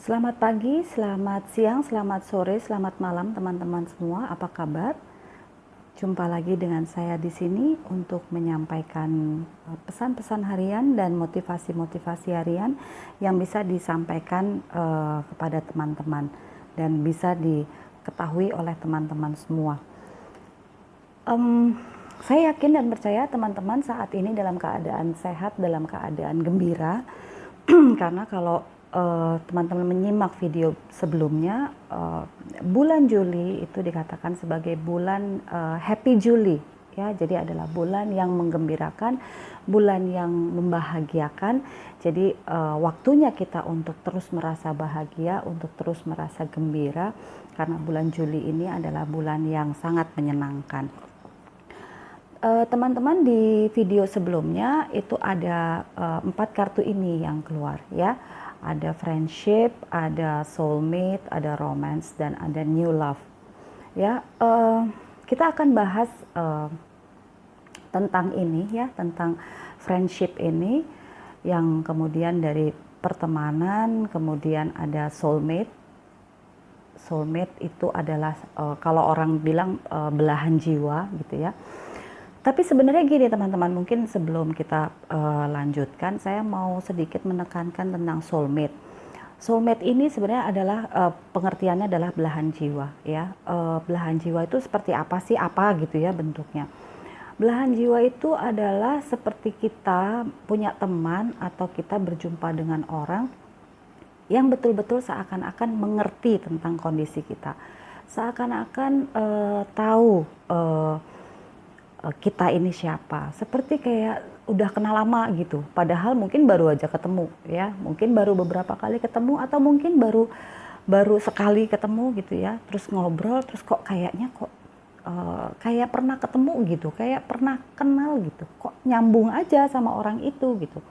Selamat pagi, selamat siang, selamat sore, selamat malam teman-teman semua. Apa kabar? Jumpa lagi dengan saya di sini untuk menyampaikan pesan-pesan harian dan motivasi-motivasi harian yang bisa disampaikan kepada teman-teman dan bisa diketahui oleh teman-teman semua. Saya yakin dan percaya teman-teman saat ini dalam keadaan sehat, dalam keadaan gembira. Karena kalau teman-teman menyimak video sebelumnya, bulan Juli itu dikatakan sebagai bulan Happy Juli, ya. Jadi adalah bulan yang menggembirakan, bulan yang membahagiakan. Jadi waktunya kita untuk terus merasa bahagia, untuk terus merasa gembira, karena bulan Juli ini adalah bulan yang sangat menyenangkan. Teman-teman di video sebelumnya itu ada 4 kartu ini yang keluar, ya. Ada friendship, ada soulmate, ada romance, dan ada new love. Ya, kita akan bahas tentang ini, ya, tentang friendship ini, yang kemudian dari pertemanan, kemudian ada soulmate. Soulmate itu adalah kalau orang bilang belahan jiwa, gitu ya. Tapi sebenarnya gini teman-teman, mungkin sebelum kita lanjutkan, saya mau sedikit menekankan tentang soulmate. Soulmate ini sebenarnya adalah pengertiannya adalah belahan jiwa, ya. Belahan jiwa itu seperti apa sih, apa gitu ya bentuknya. Belahan jiwa itu adalah seperti kita punya teman atau kita berjumpa dengan orang yang betul-betul seakan-akan mengerti tentang kondisi kita, seakan-akan tahu kita ini siapa, seperti kayak udah kenal lama gitu, padahal mungkin baru aja ketemu, ya, mungkin baru beberapa kali ketemu, atau mungkin baru sekali ketemu gitu ya, terus ngobrol, terus kok kayaknya kok kayak pernah ketemu gitu, kayak pernah kenal gitu, kok nyambung aja sama orang itu gitu.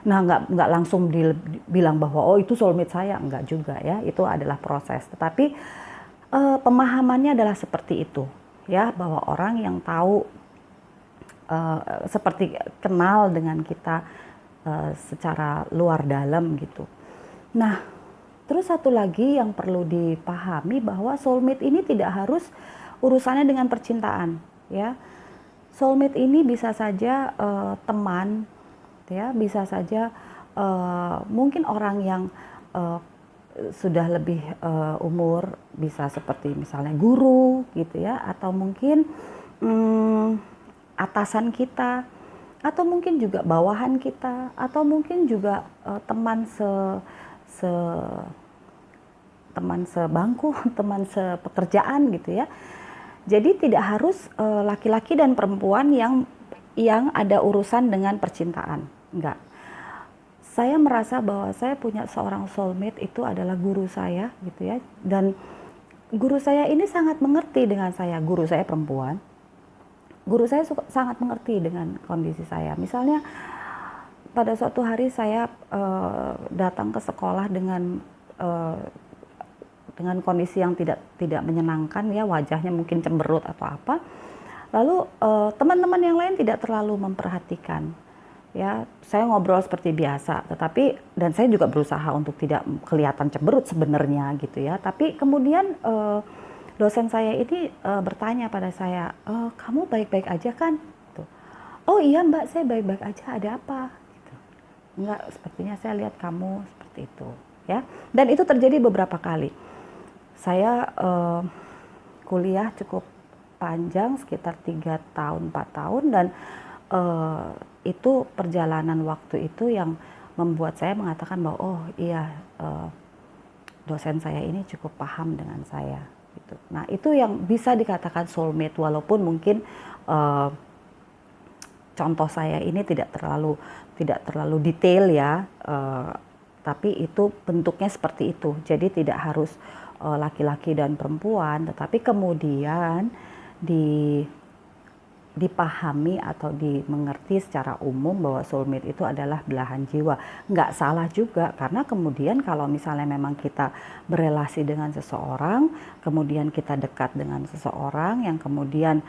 Nah, nggak langsung bilang bahwa oh itu soulmate saya, nggak juga ya, itu adalah proses, tetapi pemahamannya adalah seperti itu, ya, bahwa orang yang tahu seperti kenal dengan kita secara luar dalam gitu. Nah, terus satu lagi yang perlu dipahami bahwa soulmate ini tidak harus urusannya dengan percintaan, ya. Soulmate ini bisa saja teman, ya, bisa saja mungkin orang yang sudah lebih umur, bisa seperti misalnya guru gitu ya, atau mungkin atasan kita, atau mungkin juga bawahan kita, atau mungkin juga teman sebangku, teman sepekerjaan gitu ya. Jadi tidak harus laki-laki dan perempuan yang ada urusan dengan percintaan, enggak. Saya merasa bahwa saya punya seorang soulmate, itu adalah guru saya gitu ya, dan guru saya ini sangat mengerti dengan saya. Guru saya perempuan, guru saya sangat mengerti dengan kondisi saya. Misalnya pada suatu hari saya datang ke sekolah dengan kondisi yang tidak menyenangkan, ya, wajahnya mungkin cemberut atau apa. Lalu teman-teman yang lain tidak terlalu memperhatikan, ya. Saya ngobrol seperti biasa, dan saya juga berusaha untuk tidak kelihatan cemberut sebenarnya gitu ya. Tapi kemudian dosen saya ini bertanya pada saya, kamu baik-baik aja kan? Gitu. Oh iya mbak, saya baik-baik aja, ada apa? Gitu. Enggak, sepertinya saya lihat kamu seperti itu, ya. Dan itu terjadi beberapa kali. Saya kuliah cukup panjang, sekitar 3 tahun, 4 tahun, dan itu perjalanan waktu itu yang membuat saya mengatakan bahwa oh iya, dosen saya ini cukup paham dengan saya gitu. Nah, itu yang bisa dikatakan soulmate, walaupun mungkin contoh saya ini tidak terlalu detail ya, tapi itu bentuknya seperti itu. Jadi tidak harus laki-laki dan perempuan, tetapi kemudian dipahami atau dimengerti secara umum bahwa soulmate itu adalah belahan jiwa. Nggak salah juga, karena kemudian kalau misalnya memang kita berelasi dengan seseorang, kemudian kita dekat dengan seseorang yang kemudian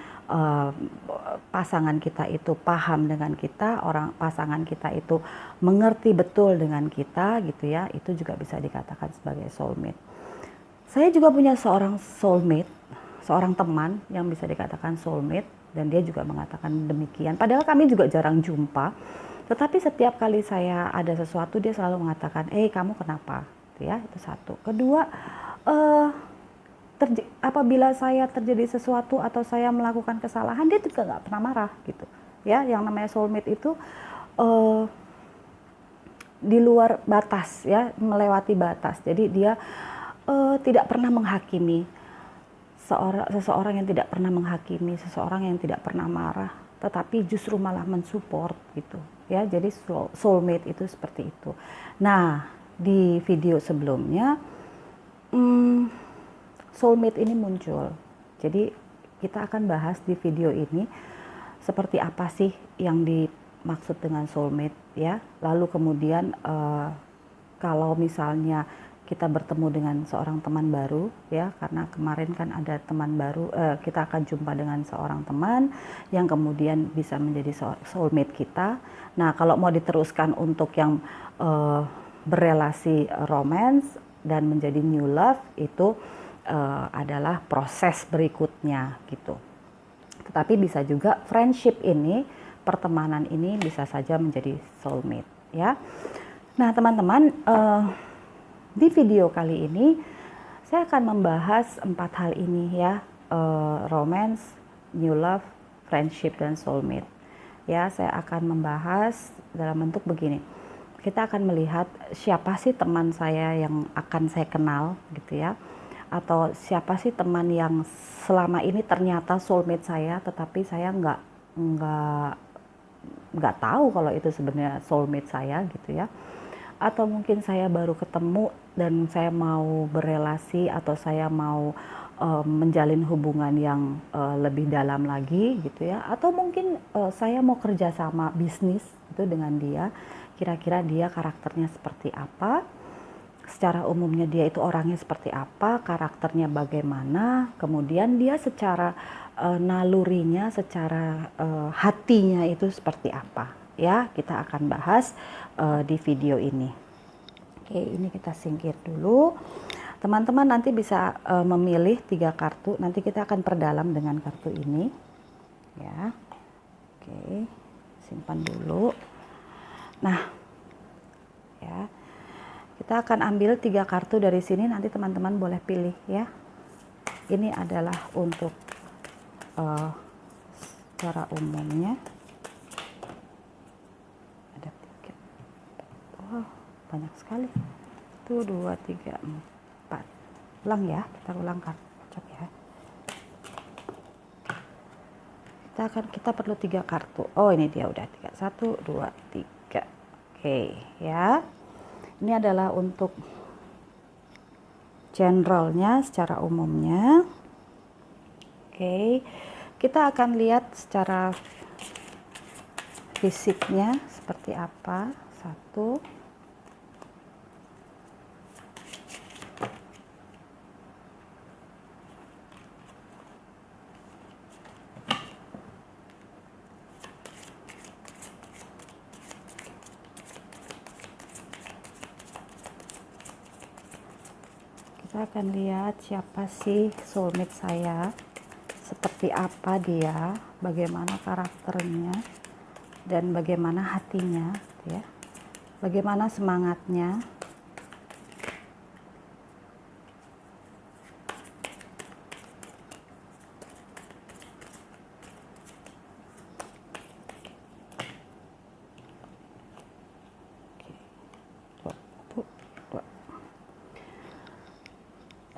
pasangan kita itu paham dengan kita, pasangan kita itu mengerti betul dengan kita gitu ya, itu juga bisa dikatakan sebagai soulmate. Saya juga punya seorang soulmate, seorang teman yang bisa dikatakan soulmate, dan dia juga mengatakan demikian. Padahal kami juga jarang jumpa, tetapi setiap kali saya ada sesuatu dia selalu mengatakan, kamu kenapa? Gitu ya, itu satu. Kedua, apabila saya terjadi sesuatu atau saya melakukan kesalahan, dia juga nggak pernah marah gitu. Ya, yang namanya soulmate itu di luar batas, ya, melewati batas. Jadi dia tidak pernah menghakimi. Seseorang yang tidak pernah menghakimi, seseorang yang tidak pernah marah, tetapi justru malah mensupport gitu ya. Jadi soulmate itu seperti itu. Nah, di video sebelumnya soulmate ini muncul. Jadi kita akan bahas di video ini seperti apa sih yang dimaksud dengan soulmate ya. Lalu kemudian kalau misalnya kita bertemu dengan seorang teman baru ya, karena kemarin kan ada teman baru, kita akan jumpa dengan seorang teman yang kemudian bisa menjadi soulmate kita. Nah, kalau mau diteruskan untuk yang berelasi romance dan menjadi new love, itu adalah proses berikutnya gitu. Tetapi bisa juga friendship ini, pertemanan ini bisa saja menjadi soulmate ya. Nah, teman-teman, di video kali ini saya akan membahas 4 hal ini ya, romance, new love, friendship, dan soulmate. Ya, saya akan membahas dalam bentuk begini. Kita akan melihat siapa sih teman saya yang akan saya kenal gitu ya, atau siapa sih teman yang selama ini ternyata soulmate saya, tetapi saya nggak tahu kalau itu sebenarnya soulmate saya gitu ya. Atau mungkin saya baru ketemu dan saya mau berelasi atau saya mau menjalin hubungan yang lebih dalam lagi gitu ya. Atau mungkin saya mau kerjasama bisnis itu dengan dia. Kira-kira dia karakternya seperti apa? Secara umumnya dia itu orangnya seperti apa? Karakternya bagaimana? Kemudian dia secara nalurinya, secara hatinya itu seperti apa? Ya, kita akan bahas di video ini. Oke, ini kita singkir dulu. Teman-teman nanti bisa memilih 3 kartu. Nanti kita akan perdalam dengan kartu ini. Ya. Oke, simpan dulu. Nah, ya. Kita akan ambil 3 kartu dari sini, nanti teman-teman boleh pilih ya. Ini adalah untuk secara umumnya. Banyak sekali. 1, 2, 3, 4. Ulang ya, kita ulang kocok ya. Kita perlu 3 kartu. Oh, ini dia udah 3. 1, 2, 3. Oke, ya. Ini adalah untuk generalnya, secara umumnya. Oke. Kita akan lihat secara fisiknya seperti apa. 1. Kita akan lihat siapa sih soulmate saya, seperti apa dia, bagaimana karakternya, dan bagaimana hatinya, ya, bagaimana semangatnya.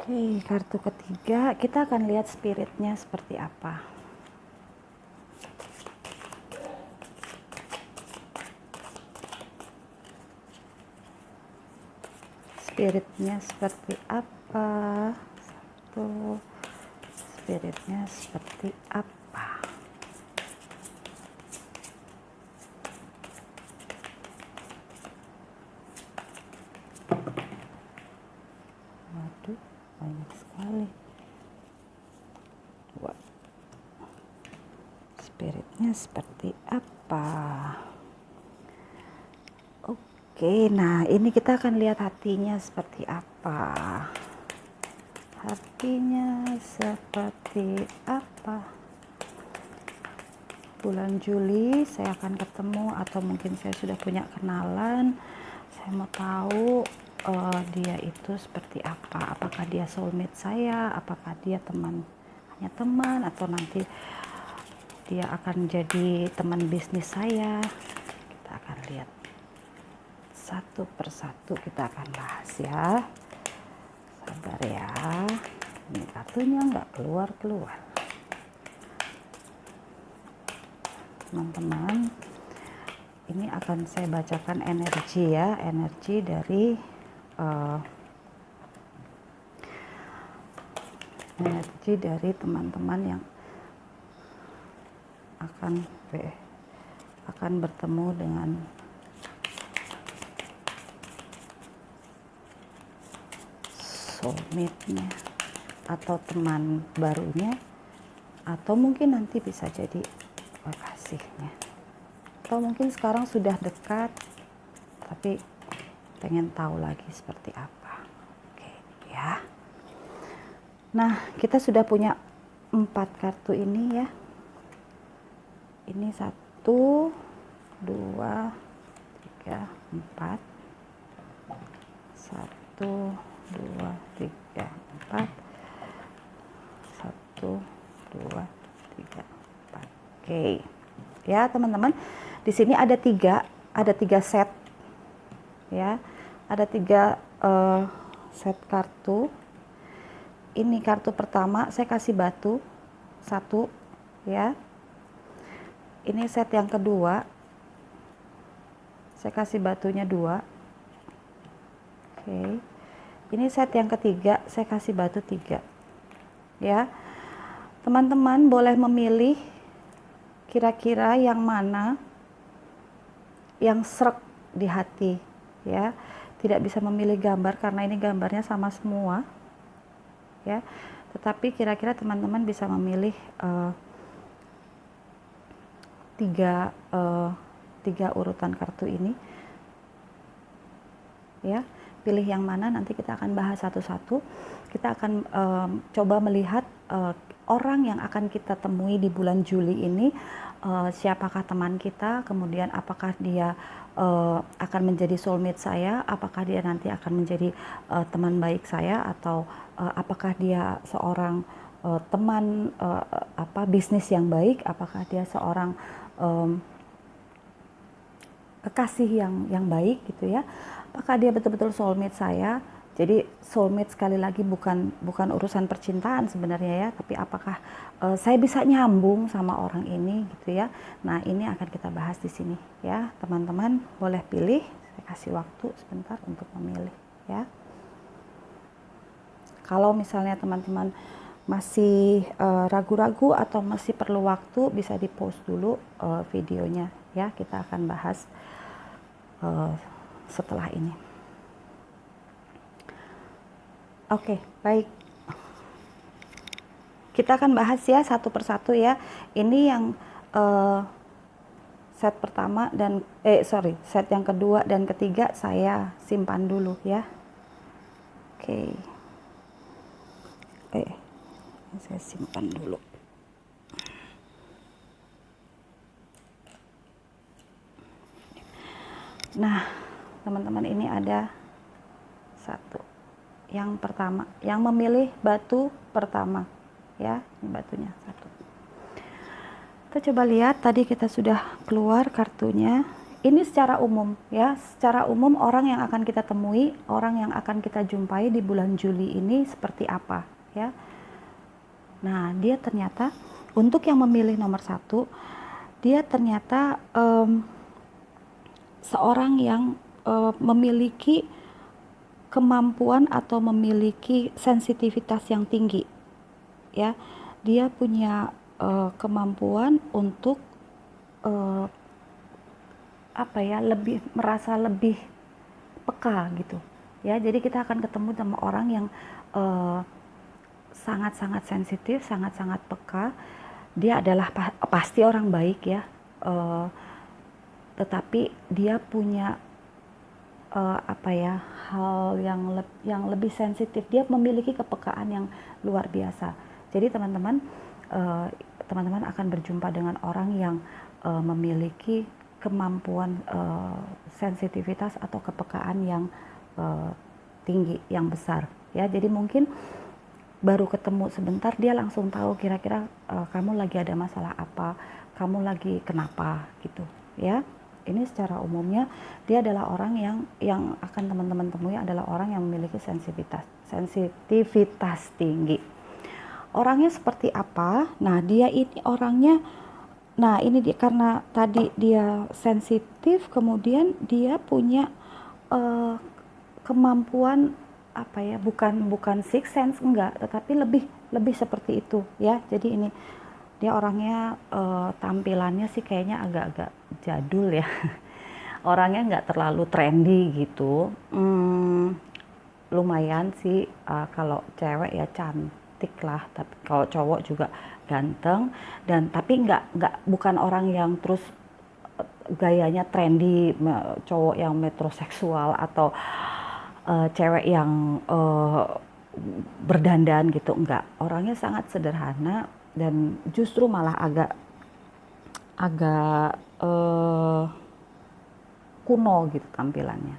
Oke, kartu ketiga kita akan lihat spiritnya seperti apa. Spiritnya seperti apa? 1. Spiritnya seperti apa? Waduh, banyak sekali. Wah, spiritnya seperti apa? Oke, nah ini kita akan lihat hatinya seperti apa. Hatinya seperti apa? Bulan Juli saya akan ketemu, atau mungkin saya sudah punya kenalan. Saya mau tahu dia itu seperti apa. Apakah dia soulmate saya? Apakah dia hanya teman, atau nanti dia akan jadi teman bisnis saya? Kita akan lihat satu persatu, kita akan bahas ya. Sabar ya, ini kartunya nggak keluar-keluar. Teman-teman, ini akan saya bacakan energi ya, energi dari teman-teman yang akan bertemu dengan soulmate-nya atau teman barunya, atau mungkin nanti bisa jadi kekasihnya, atau mungkin sekarang sudah dekat tapi pengen tahu lagi seperti apa. Oke ya. Nah, kita sudah punya 4 kartu ini ya. Ini 1, 2, 3, 4. 1, 2, 3, 4. 1, 2, 3, 4. Oke. Ya, teman-teman. Di sini ada 3 set. Ya. Ada 3 set kartu. Ini kartu pertama saya kasih batu 1 ya. Ini set yang kedua saya kasih batunya 2. Oke. Ini set yang ketiga saya kasih batu 3 ya. Teman-teman boleh memilih kira-kira yang mana yang srek di hati ya. Tidak bisa memilih gambar karena ini gambarnya sama semua ya, tetapi kira-kira teman-teman bisa memilih 3 urutan kartu ini ya. Pilih yang mana, nanti kita akan bahas satu-satu. Kita akan coba melihat orang yang akan kita temui di bulan Juli ini, siapakah teman kita, kemudian apakah dia akan menjadi soulmate saya, apakah dia nanti akan menjadi teman baik saya, atau apakah dia seorang teman bisnis yang baik, apakah dia seorang kekasih yang baik gitu ya. Apakah dia betul-betul soulmate saya? Jadi soulmate sekali lagi bukan urusan percintaan sebenarnya ya, tapi apakah saya bisa nyambung sama orang ini gitu ya. Nah, ini akan kita bahas di sini ya. Teman-teman boleh pilih, saya kasih waktu sebentar untuk memilih ya. Kalau misalnya teman-teman masih ragu-ragu atau masih perlu waktu, bisa di-pause dulu videonya ya. Kita akan bahas setelah ini. Oke, baik. Kita akan bahas ya satu persatu ya. Ini yang set pertama dan set yang kedua dan ketiga saya simpan dulu ya. Oke. Saya simpan dulu. Nah, teman-teman, ini ada 1. Yang pertama, yang memilih batu pertama ya, ini batunya 1. Kita coba lihat, tadi kita sudah keluar kartunya. Ini secara umum ya, secara umum orang yang akan kita temui, orang yang akan kita jumpai di bulan Juli ini seperti apa ya. Nah, dia ternyata untuk yang memilih nomor 1, dia ternyata seorang yang memiliki kemampuan atau memiliki sensitivitas yang tinggi ya. Dia punya kemampuan untuk merasa lebih peka gitu Ya, jadi kita akan ketemu sama orang yang sangat-sangat sensitif, sangat-sangat peka. Dia adalah pasti orang baik ya, tetapi dia punya apa ya, hal yang lebih sensitif. Dia memiliki kepekaan yang luar biasa. Jadi teman-teman teman-teman akan berjumpa dengan orang yang memiliki kemampuan sensitivitas atau kepekaan yang tinggi, yang besar ya. Jadi mungkin baru ketemu sebentar dia langsung tahu kira-kira kamu lagi ada masalah apa, kamu lagi kenapa gitu ya. Ini secara umumnya dia adalah orang yang akan teman-teman temui adalah orang yang memiliki sensitivitas tinggi. Orangnya seperti apa? Nah, dia ini orangnya, nah ini dia, karena tadi dia sensitif, kemudian dia punya kemampuan apa ya, bukan six sense, enggak, tetapi lebih seperti itu ya. Jadi ini dia orangnya tampilannya sih kayaknya agak-agak jadul ya. Orangnya nggak terlalu trendy gitu. Lumayan sih kalau cewek ya cantik lah, tapi kalau cowok juga ganteng, dan tapi bukan orang yang terus gayanya trendy, cowok yang metroseksual atau cewek yang berdandan gitu, enggak. Orangnya sangat sederhana dan justru malah agak kuno gitu tampilannya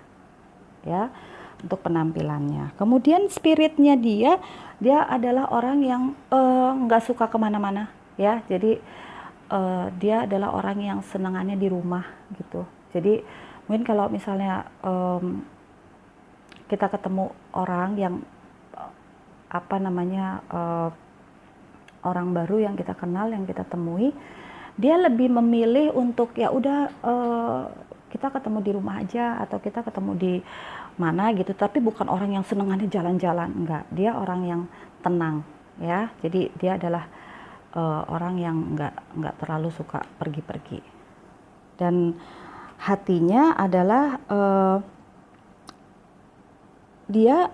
ya, untuk penampilannya. Kemudian spiritnya dia adalah orang yang nggak suka kemana-mana ya. Jadi dia adalah orang yang senangannya di rumah gitu. Jadi mungkin kalau misalnya kita ketemu orang yang apa namanya orang baru yang kita kenal, yang kita temui, dia lebih memilih untuk ya udah kita ketemu di rumah aja atau kita ketemu di mana gitu, tapi bukan orang yang senengannya jalan-jalan, enggak. Dia orang yang tenang ya. Jadi dia adalah orang yang enggak terlalu suka pergi-pergi. Dan hatinya adalah dia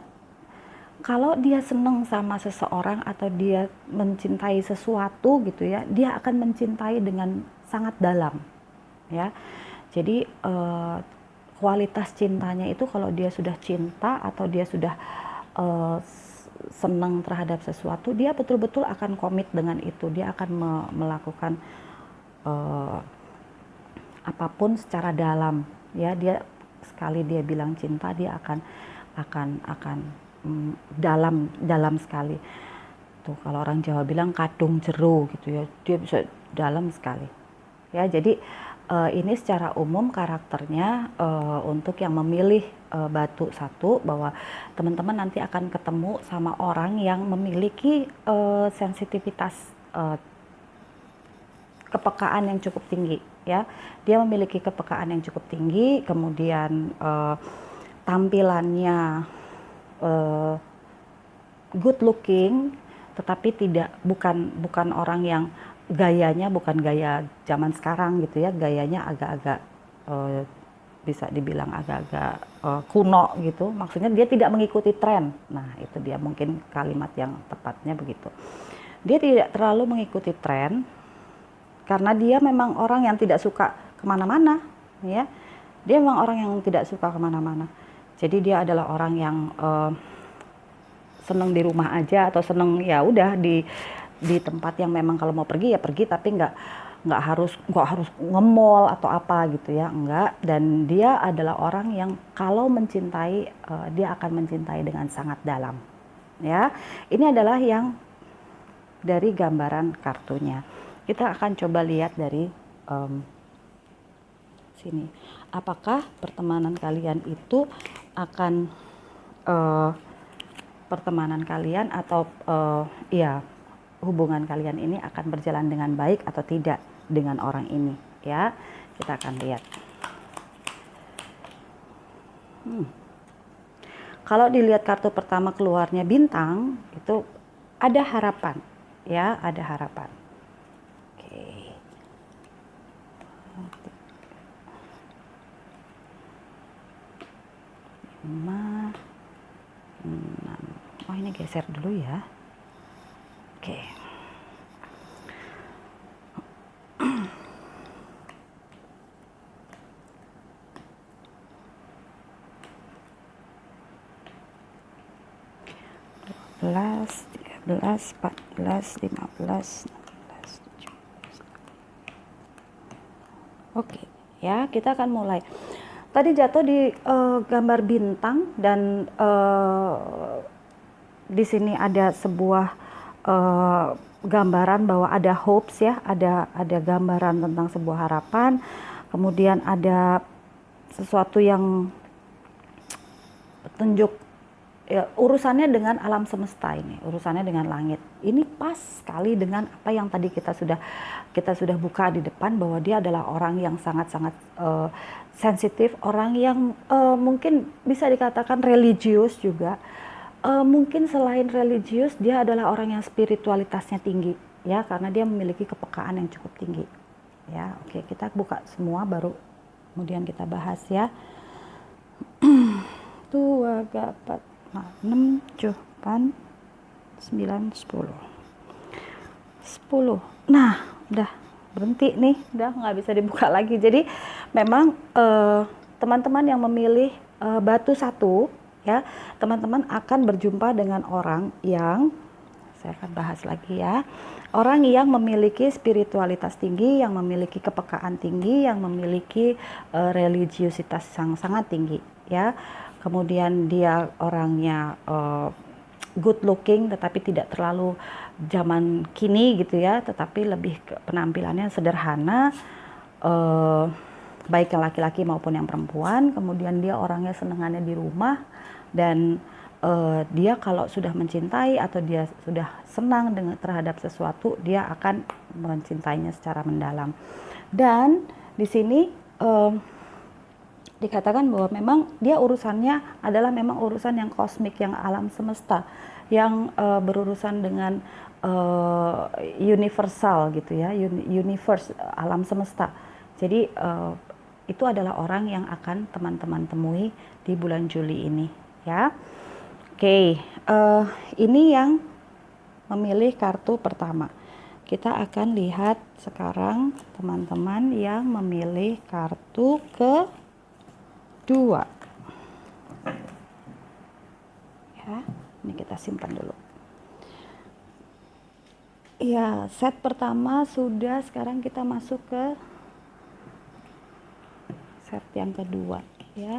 kalau dia seneng sama seseorang atau dia mencintai sesuatu gitu ya, dia akan mencintai dengan sangat dalam ya. Jadi kualitas cintanya itu kalau dia sudah cinta atau dia sudah senang terhadap sesuatu, dia betul-betul akan komit dengan itu. Dia akan melakukan apapun secara dalam ya. Dia sekali dia bilang cinta, dia akan dalam sekali. Tuh kalau orang Jawa bilang kadung jero gitu ya, dia bisa dalam sekali. Ya, jadi ini secara umum karakternya untuk yang memilih batu satu, bahwa teman-teman nanti akan ketemu sama orang yang memiliki sensitivitas kepekaan yang cukup tinggi ya. Dia memiliki kepekaan yang cukup tinggi, kemudian tampilannya good looking, tetapi bukan orang yang gayanya bukan gaya zaman sekarang gitu ya. Gayanya agak-agak bisa dibilang agak-agak kuno gitu. Maksudnya dia tidak mengikuti tren. Nah, itu dia mungkin kalimat yang tepatnya begitu. Dia tidak terlalu mengikuti tren karena dia memang orang yang tidak suka kemana-mana ya. Dia memang orang yang tidak suka kemana-mana. Jadi dia adalah orang yang seneng di rumah aja, atau seneng ya udah di tempat yang memang kalau mau pergi ya pergi, tapi nggak harus nge-mall atau apa gitu ya, enggak. Dan dia adalah orang yang kalau mencintai dia akan mencintai dengan sangat dalam ya. Ini adalah yang dari gambaran kartunya. Kita akan coba lihat dari sini, apakah pertemanan kalian itu akan pertemanan kalian atau ya hubungan kalian ini akan berjalan dengan baik atau tidak dengan orang ini ya. Kita akan lihat. Kalau dilihat kartu pertama keluarnya bintang, itu ada harapan ya, ada harapan. Oke. Oh, ini geser dulu ya. Oke. Belas, 13, 14, 15, 16, 17. Oke, ya kita akan mulai. Tadi jatuh di gambar bintang dan di sini ada sebuah gambaran bahwa ada hopes ya, ada gambaran tentang sebuah harapan. Kemudian ada sesuatu yang tunjuk ya, urusannya dengan alam semesta ini, urusannya dengan langit. Ini pas sekali dengan apa yang tadi kita sudah buka di depan, bahwa dia adalah orang yang sangat-sangat sensitif, orang yang mungkin bisa dikatakan religius juga. Mungkin selain religius, dia adalah orang yang spiritualitasnya tinggi, ya, karena dia memiliki kepekaan yang cukup tinggi. Ya, oke, kita buka semua baru kemudian kita bahas ya. 2, 3, 4, 5, 6, 7, 8, 9, 10. Nah, udah berhenti nih, udah nggak bisa dibuka lagi. Jadi memang teman-teman yang memilih batu 1, ya, teman-teman akan berjumpa dengan orang yang, saya akan bahas lagi ya, orang yang memiliki spiritualitas tinggi, yang memiliki kepekaan tinggi, yang memiliki religiusitas yang sangat tinggi, ya. Kemudian dia orangnya good looking, tetapi tidak terlalu zaman kini gitu ya, tetapi lebih ke penampilannya sederhana, baik yang laki-laki maupun yang perempuan. Kemudian dia orangnya senengannya di rumah, dan dia kalau sudah mencintai atau dia sudah senang terhadap sesuatu, dia akan mencintainya secara mendalam. Dan di sini dikatakan bahwa memang dia urusannya adalah memang urusan yang kosmik, yang alam semesta, yang berurusan dengan universal gitu ya, universe, alam semesta. Jadi itu adalah orang yang akan teman-teman temui di bulan Juli ini, ya. Oke, ini yang memilih kartu pertama. Kita akan lihat sekarang teman-teman yang memilih kartu kedua. Ya, ini kita simpan dulu. Ya, set pertama sudah, sekarang kita masuk ke set yang kedua, ya.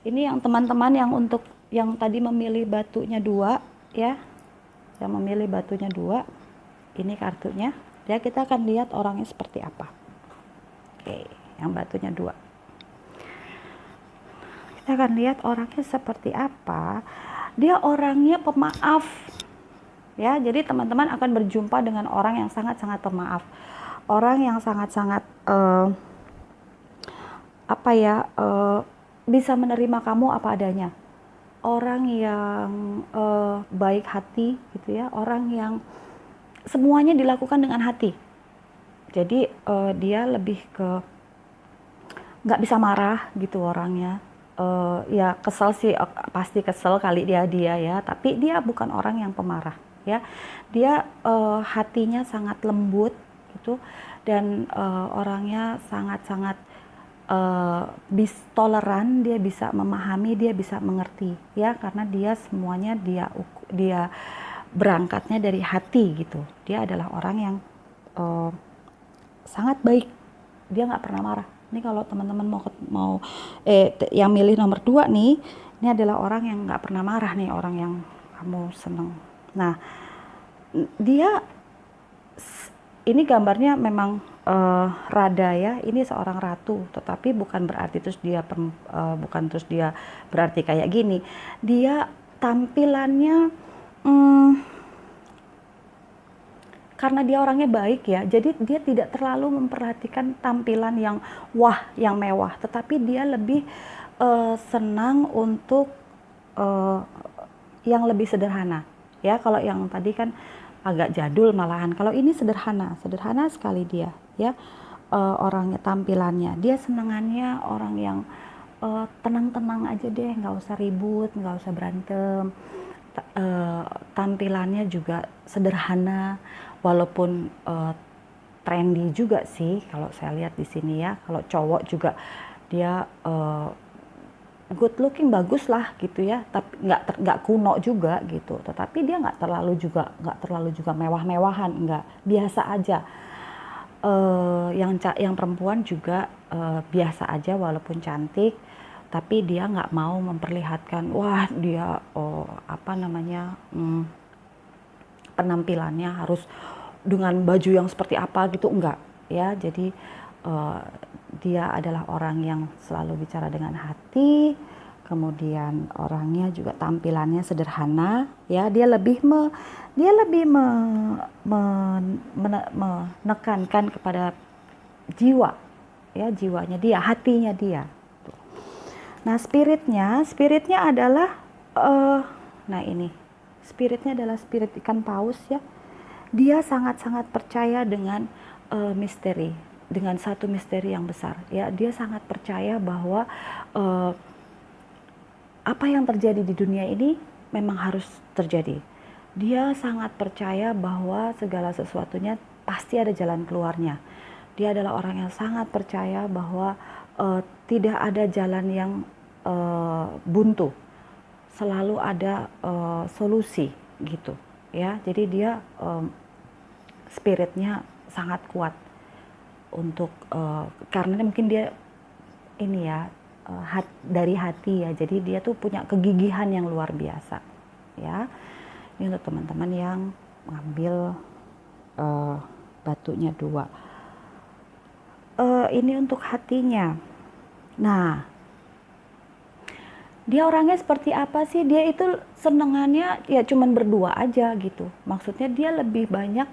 Ini yang teman-teman yang untuk yang tadi memilih batunya 2, ya. Yang memilih batunya 2. Ini kartunya. Ya, kita akan lihat orangnya seperti apa. Oke, yang batunya 2. Kita akan lihat orangnya seperti apa. Dia orangnya pemaaf, ya. Jadi teman-teman akan berjumpa dengan orang yang sangat-sangat pemaaf, orang yang sangat-sangat bisa menerima kamu apa adanya, orang yang baik hati gitu ya, orang yang semuanya dilakukan dengan hati. Jadi dia lebih ke nggak bisa marah gitu orangnya. Ya kesel sih, pasti kesel kali dia ya, tapi dia bukan orang yang pemarah, ya. Dia hatinya sangat lembut gitu, dan orangnya sangat-sangat toleran, dia bisa memahami, dia bisa mengerti, ya, karena dia semuanya dia berangkatnya dari hati gitu. Dia adalah orang yang sangat baik, dia nggak pernah marah. Ini kalau teman-teman mau yang milih nomor 2 nih, ini adalah orang yang nggak pernah marah nih, orang yang kamu seneng. Nah, dia ini gambarnya memang rada ya, ini seorang ratu, tetapi bukan berarti terus dia berarti kayak gini. Dia tampilannya karena dia orangnya baik ya, jadi dia tidak terlalu memperhatikan tampilan yang wah, yang mewah, tetapi dia lebih senang untuk yang lebih sederhana, ya. Kalau yang tadi kan agak jadul malahan, kalau ini sederhana sekali dia, ya. Orangnya, tampilannya, dia senangannya orang yang tenang-tenang aja deh, nggak usah ribut, nggak usah berantem. Tampilannya juga sederhana, walaupun trendy juga sih kalau saya lihat di sini ya. Kalau cowok juga dia good looking, bagus lah gitu ya, tapi nggak kuno juga gitu. Tetapi dia nggak terlalu juga mewah-mewahan, nggak, biasa aja. Yang perempuan juga biasa aja walaupun cantik, tapi dia nggak mau memperlihatkan wah dia penampilannya harus dengan baju yang seperti apa gitu, enggak ya. Jadi dia adalah orang yang selalu bicara dengan hati, kemudian orangnya juga tampilannya sederhana ya. Dia lebih menekankan kepada jiwa ya, jiwanya dia, hatinya dia. Nah, spiritnya adalah nah ini spiritnya adalah spirit ikan paus ya. Dia sangat-sangat percaya dengan misteri, dengan satu misteri yang besar ya. Dia sangat percaya bahwa apa yang terjadi di dunia ini memang harus terjadi. Dia sangat percaya bahwa segala sesuatunya pasti ada jalan keluarnya. Dia adalah orang yang sangat percaya bahwa tidak ada jalan yang buntu, selalu ada solusi gitu ya. Jadi dia spiritnya sangat kuat untuk karena mungkin dia ini ya dari hati ya. Jadi dia tuh punya kegigihan yang luar biasa ya. Ini untuk teman-teman yang ngambil batunya 2. Ini untuk hatinya. Nah, dia orangnya seperti apa sih? Dia itu senengannya ya cuman berdua aja gitu. Maksudnya dia lebih banyak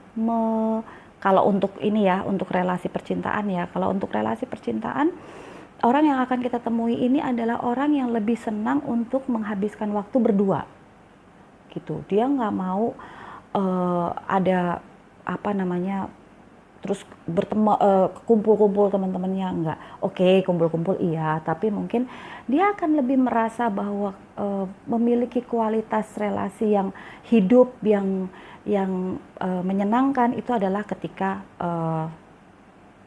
kalau untuk ini ya, untuk relasi percintaan ya. Kalau untuk relasi percintaan, orang yang akan kita temui ini adalah orang yang lebih senang untuk menghabiskan waktu berdua gitu. Dia nggak mau ada terus kumpul-kumpul teman-temannya, enggak. Oke, kumpul-kumpul iya, tapi mungkin dia akan lebih merasa bahwa memiliki kualitas relasi yang hidup, yang menyenangkan itu adalah ketika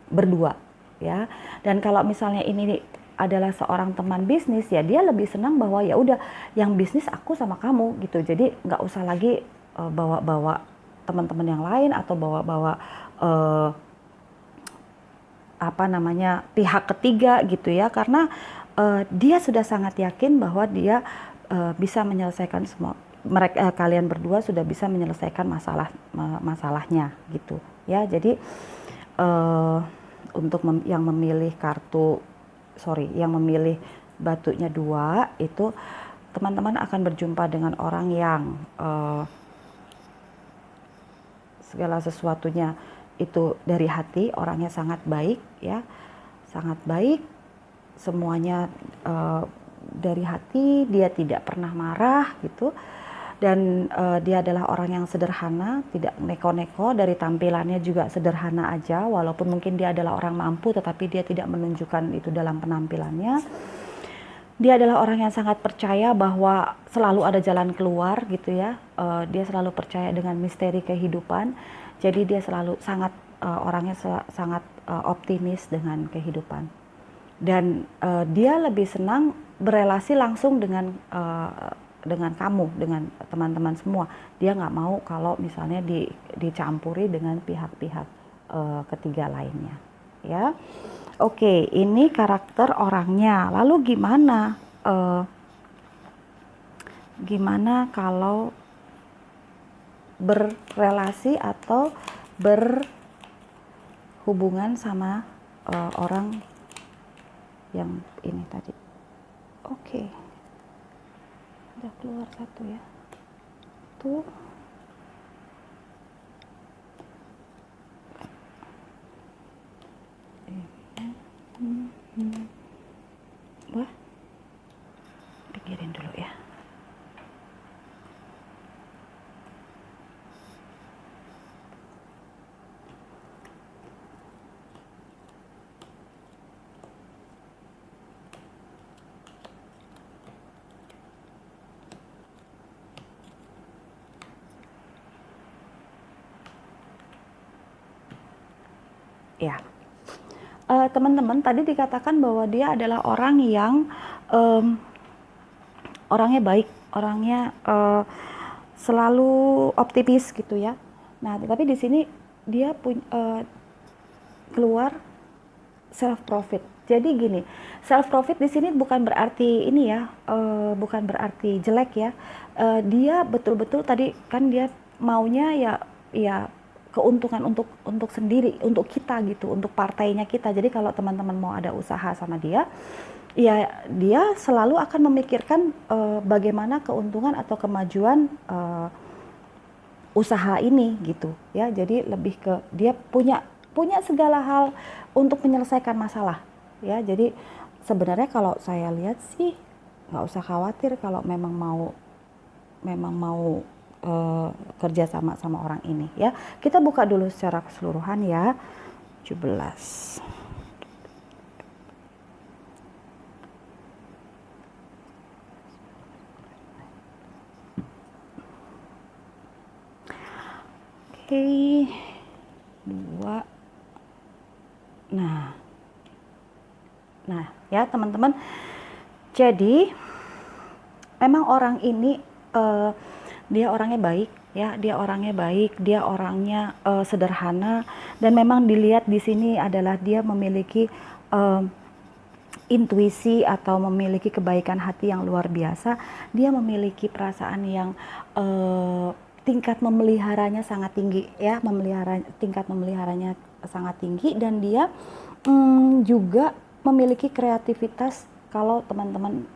berdua ya. Dan kalau misalnya ini adalah seorang teman bisnis ya, dia lebih senang bahwa ya udah yang bisnis aku sama kamu gitu. Jadi nggak usah lagi bawa-bawa teman-teman yang lain atau bawa-bawa pihak ketiga gitu ya, karena dia sudah sangat yakin bahwa dia bisa menyelesaikan semua, kalian berdua sudah bisa menyelesaikan masalahnya gitu ya. Jadi untuk yang memilih yang memilih batunya 2 itu, teman-teman akan berjumpa dengan orang yang segala sesuatunya itu dari hati, orangnya sangat baik ya, sangat baik, semuanya dari hati, dia tidak pernah marah gitu. Dan dia adalah orang yang sederhana, tidak neko-neko, dari tampilannya juga sederhana aja, walaupun mungkin dia adalah orang mampu tetapi dia tidak menunjukkan itu dalam penampilannya. Dia adalah orang yang sangat percaya bahwa selalu ada jalan keluar gitu ya. Dia selalu percaya dengan misteri kehidupan. Jadi dia selalu orangnya sangat optimis dengan kehidupan. Dan dia lebih senang berelasi langsung dengan kamu, dengan teman-teman semua. Dia nggak mau kalau misalnya dicampuri dengan pihak-pihak ketiga lainnya. Ya, oke, ini karakter orangnya. Lalu gimana kalau berrelasi atau berhubungan sama orang yang ini tadi? Oke. Udah keluar 1 ya. Tuh. Wah. Pikirin dulu ya. Ya, teman-teman tadi dikatakan bahwa dia adalah orang yang em, orangnya baik, orangnya selalu optimis gitu ya. Nah, tapi di sini dia keluar self profit. Jadi gini, self profit di sini bukan berarti ini ya, bukan berarti jelek ya. Dia betul-betul tadi kan dia maunya ya keuntungan untuk sendiri, untuk kita gitu, untuk partainya kita. Jadi kalau teman-teman mau ada usaha sama dia, ya dia selalu akan memikirkan bagaimana keuntungan atau kemajuan usaha ini gitu ya. Jadi lebih ke dia punya punya segala hal untuk menyelesaikan masalah ya. Jadi sebenarnya kalau saya lihat sih nggak usah khawatir kalau memang mau kerja sama orang ini ya. Kita buka dulu secara keseluruhan ya. 17. Oke, 2. Nah ya teman-teman. Jadi memang orang ini dia orangnya baik ya, dia orangnya baik, dia orangnya sederhana, dan memang dilihat di sini adalah dia memiliki intuisi atau memiliki kebaikan hati yang luar biasa. Dia memiliki perasaan yang tingkat memeliharanya sangat tinggi ya, tingkat memeliharanya sangat tinggi, dan dia juga memiliki kreativitas. Kalau teman-teman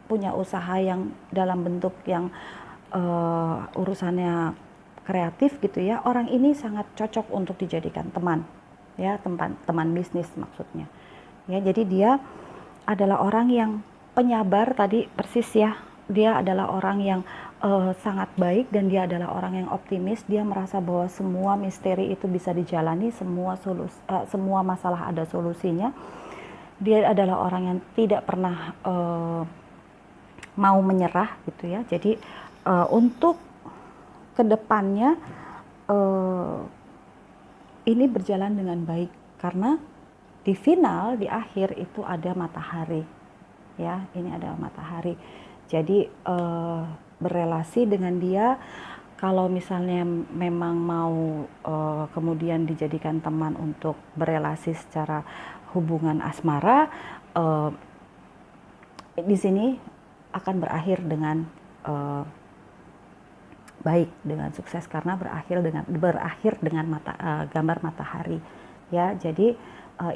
punya usaha yang dalam bentuk yang urusannya kreatif gitu ya, orang ini sangat cocok untuk dijadikan teman ya, teman bisnis maksudnya ya. Jadi dia adalah orang yang penyabar tadi persis ya, dia adalah orang yang sangat baik, dan dia adalah orang yang optimis. Dia merasa bahwa semua misteri itu bisa dijalani, semua masalah ada solusinya. Dia adalah orang yang tidak pernah mau menyerah gitu ya. Jadi untuk kedepannya ini berjalan dengan baik, karena di final, di akhir itu ada matahari ya. Ini ada matahari. Jadi berelasi dengan dia, kalau misalnya memang mau kemudian dijadikan teman untuk berelasi secara hubungan asmara, di sini akan berakhir dengan baik, dengan sukses, karena berakhir dengan gambar matahari ya. Jadi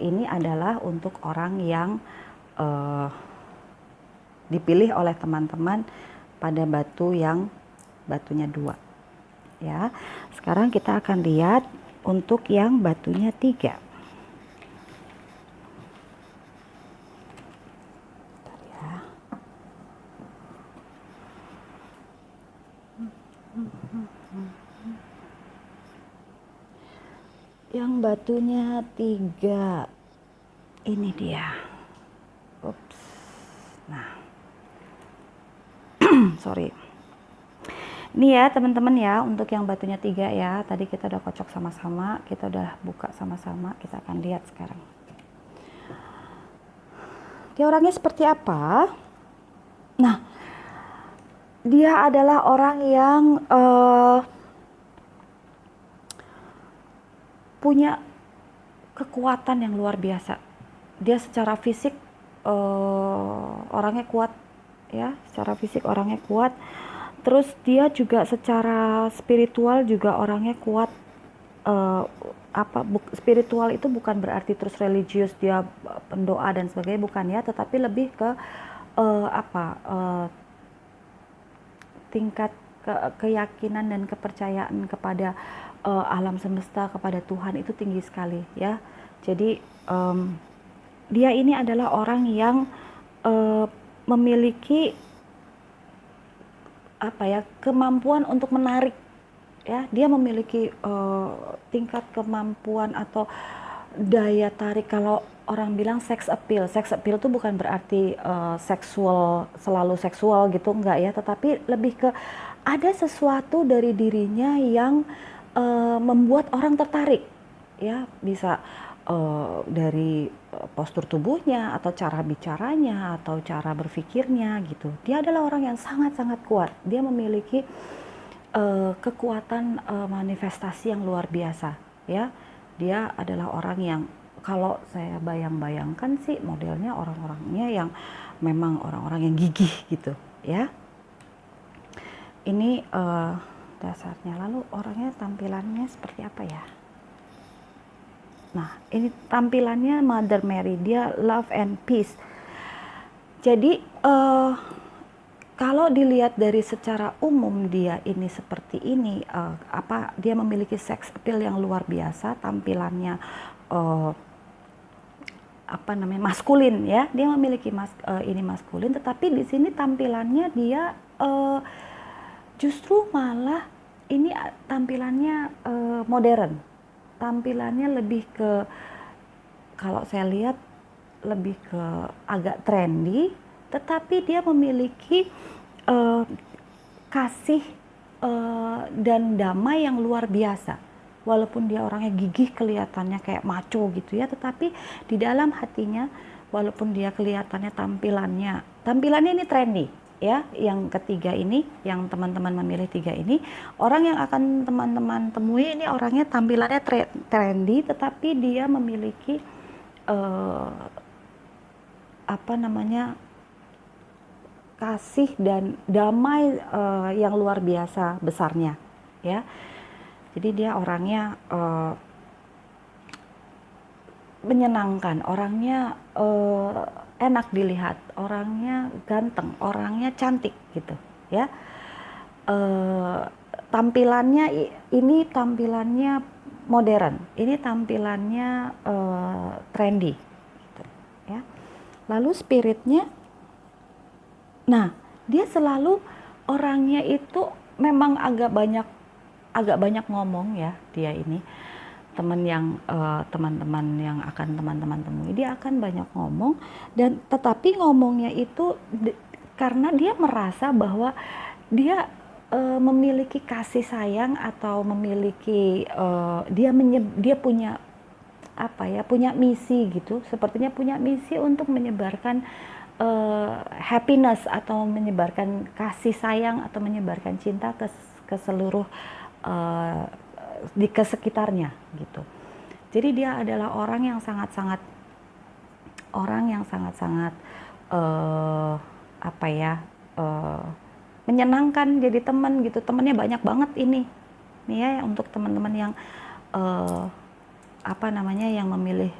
ini adalah untuk orang yang dipilih oleh teman-teman pada batunya 2 ya. Sekarang kita akan lihat untuk yang batunya 3. Yang batunya 3 ini dia. Ups. Nah, sorry. Ini ya teman-teman ya, untuk yang batunya 3 ya. Tadi kita udah kocok sama-sama, kita udah buka sama-sama. Kita akan lihat sekarang. Dia orangnya seperti apa? Nah, dia adalah orang yang punya kekuatan yang luar biasa. Dia secara fisik orangnya kuat ya, secara fisik orangnya kuat. Terus dia juga secara spiritual juga orangnya kuat. Spiritual itu bukan berarti terus religius, dia pendoa dan sebagainya, bukan ya, tetapi lebih ke tingkat keyakinan dan kepercayaan kepada alam semesta, kepada Tuhan itu tinggi sekali ya. Jadi dia ini adalah orang yang memiliki kemampuan untuk menarik ya. Dia memiliki tingkat kemampuan atau daya tarik. Kalau orang bilang sex appeal itu bukan berarti selalu seksual gitu, enggak ya, tetapi lebih ke ada sesuatu dari dirinya yang membuat orang tertarik ya, bisa dari postur tubuhnya atau cara bicaranya atau cara berpikirnya gitu. Dia adalah orang yang sangat-sangat kuat. Dia memiliki kekuatan manifestasi yang luar biasa, ya. Dia adalah orang yang kalau saya bayang-bayangkan sih modelnya orang-orangnya yang memang orang-orang yang gigih gitu, ya. Ini dasarnya. Lalu orangnya tampilannya seperti apa ya? Nah, ini tampilannya Mother Mary, dia love and peace. Jadi kalau dilihat dari secara umum dia ini seperti ini, dia memiliki sex appeal yang luar biasa, tampilannya maskulin, ya. Dia memiliki ini maskulin, tetapi di sini tampilannya dia justru malah ini tampilannya modern. Tampilannya lebih ke, kalau saya lihat lebih ke agak trendy, tetapi dia memiliki kasih dan damai yang luar biasa. Walaupun dia orangnya gigih, kelihatannya kayak macho gitu ya, tetapi di dalam hatinya, walaupun dia kelihatannya tampilannya ini trendy, ya. Yang ketiga ini, yang teman-teman memilih 3 ini, orang yang akan teman-teman temui ini orangnya tampilannya trendy, tetapi dia memiliki kasih dan damai yang luar biasa besarnya, ya. Jadi dia orangnya menyenangkan, orangnya enak dilihat, orangnya ganteng, orangnya cantik gitu, ya. Tampilannya modern, ini tampilannya trendy gitu, ya. Lalu spiritnya, nah, dia selalu orangnya itu memang agak banyak ngomong, ya. Dia ini teman-teman yang akan teman-teman temui, dia akan banyak ngomong, dan tetapi ngomongnya itu karena dia merasa bahwa dia memiliki kasih sayang atau memiliki dia punya punya misi gitu, sepertinya punya misi untuk menyebarkan happiness atau menyebarkan kasih sayang atau menyebarkan cinta ke seluruh ke sekitarnya gitu. Jadi dia adalah orang yang sangat-sangat menyenangkan jadi teman gitu. Temannya banyak banget ini nih ya, untuk teman-teman yang yang memilih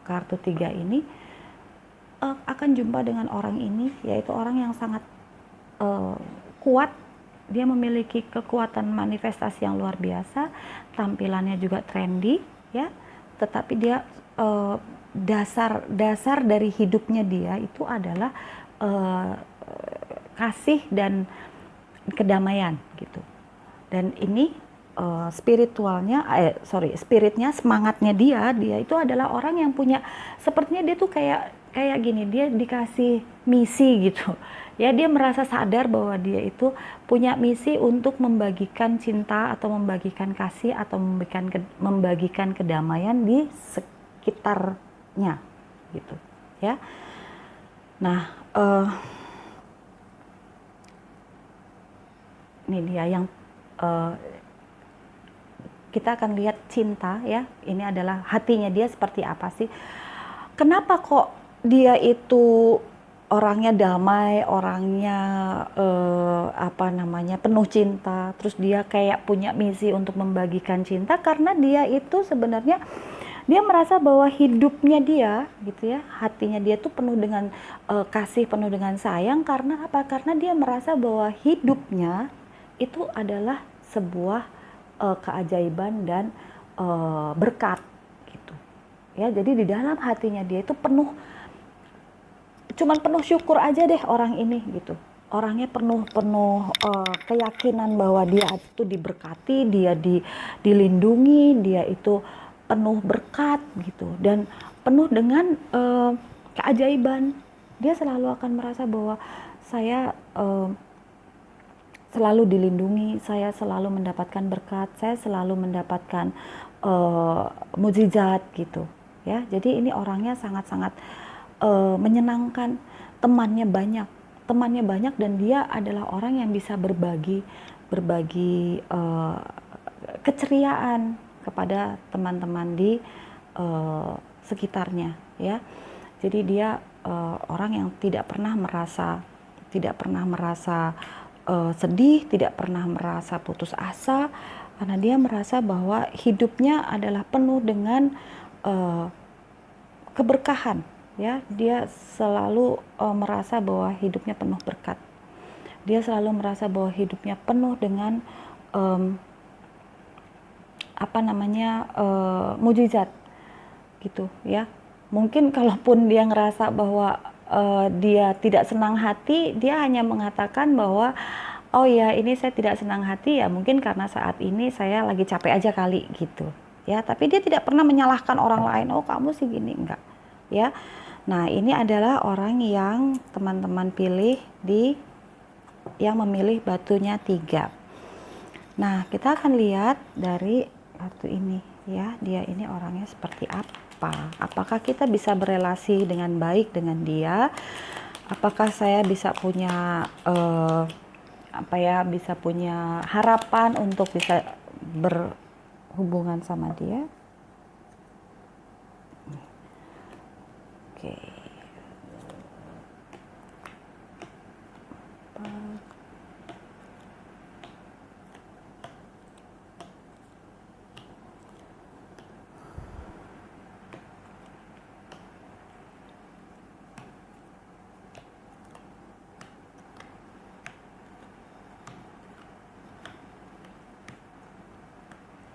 kartu 3 ini akan jumpa dengan orang ini, yaitu orang yang sangat kuat. Dia memiliki kekuatan manifestasi yang luar biasa, tampilannya juga trendy, ya. Tetapi dia dasar dari hidupnya dia itu adalah kasih dan kedamaian gitu. Dan ini spiritnya, semangatnya dia itu adalah orang yang punya, sepertinya dia tuh kayak gini, dia dikasih misi gitu. Ya, dia merasa sadar bahwa dia itu punya misi untuk membagikan cinta atau membagikan kasih atau membagikan kedamaian di sekitarnya gitu, ya. Nah, ini dia yang kita akan lihat cinta, ya. Ini adalah hatinya dia seperti apa sih? Kenapa kok dia itu orangnya damai, orangnya penuh cinta, terus dia kayak punya misi untuk membagikan cinta? Karena dia itu sebenarnya dia merasa bahwa hidupnya dia gitu ya, hatinya dia tuh penuh dengan kasih, penuh dengan sayang. Karena apa? Karena dia merasa bahwa hidupnya itu adalah sebuah keajaiban dan berkat gitu ya. Jadi di dalam hatinya dia itu penuh syukur aja deh orang ini gitu. Orangnya penuh keyakinan bahwa dia itu diberkati, dia dilindungi, dia itu penuh berkat gitu, dan penuh dengan keajaiban. Dia selalu akan merasa bahwa saya selalu dilindungi, saya selalu mendapatkan berkat, saya selalu mendapatkan mukjizat gitu ya. Jadi ini orangnya sangat-sangat menyenangkan, temannya banyak dan dia adalah orang yang bisa berbagi keceriaan kepada teman-teman di sekitarnya ya. Jadi dia orang yang tidak pernah merasa sedih, tidak pernah merasa putus asa, karena dia merasa bahwa hidupnya adalah penuh dengan keberkahan ya. Dia selalu merasa bahwa hidupnya penuh berkat. Dia selalu merasa bahwa hidupnya penuh dengan mukjizat gitu ya. Mungkin kalaupun dia ngerasa bahwa dia tidak senang hati, dia hanya mengatakan bahwa oh ya, ini saya tidak senang hati ya mungkin karena saat ini saya lagi capek aja kali gitu ya. Tapi dia tidak pernah menyalahkan orang lain, oh kamu sih gini, enggak ya. Nah, ini adalah orang yang teman-teman pilih yang memilih batunya 3. Nah, kita akan lihat dari batu ini ya, dia ini orangnya seperti apa. Apakah kita bisa berelasi dengan baik dengan dia? Apakah saya bisa punya bisa punya harapan untuk bisa berhubungan sama dia? Oke.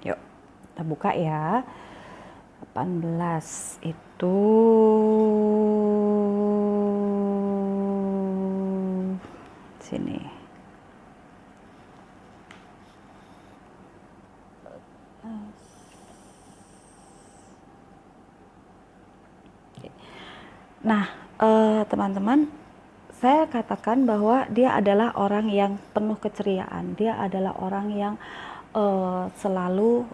Yuk, kita buka ya. 18 itu sini. Nah, teman-teman, saya katakan bahwa dia adalah orang yang penuh keceriaan. Dia adalah orang yang selalu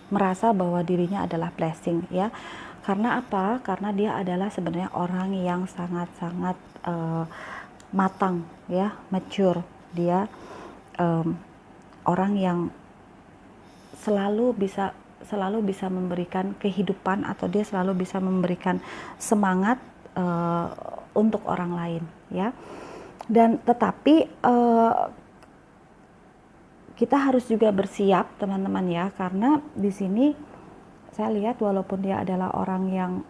merasa bahwa dirinya adalah blessing ya. Karena apa? Karena dia adalah sebenarnya orang yang sangat-sangat matang ya, mature. Dia orang yang selalu bisa memberikan kehidupan, atau dia selalu bisa memberikan semangat untuk orang lain ya. Dan tetapi kita harus juga bersiap teman-teman ya, karena di sini saya lihat walaupun dia adalah orang yang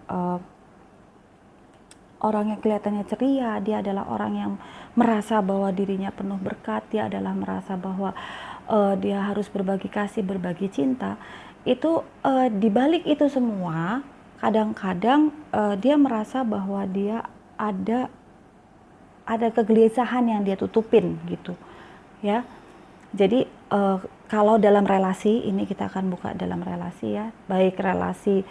kelihatannya ceria, dia adalah orang yang merasa bahwa dirinya penuh berkat, dia adalah merasa bahwa dia harus berbagi kasih, berbagi cinta. Itu di balik itu semua, kadang-kadang dia merasa bahwa dia ada kegelisahan yang dia tutupin gitu ya. Jadi kalau dalam relasi ini, kita akan buka dalam relasi ya, baik relasi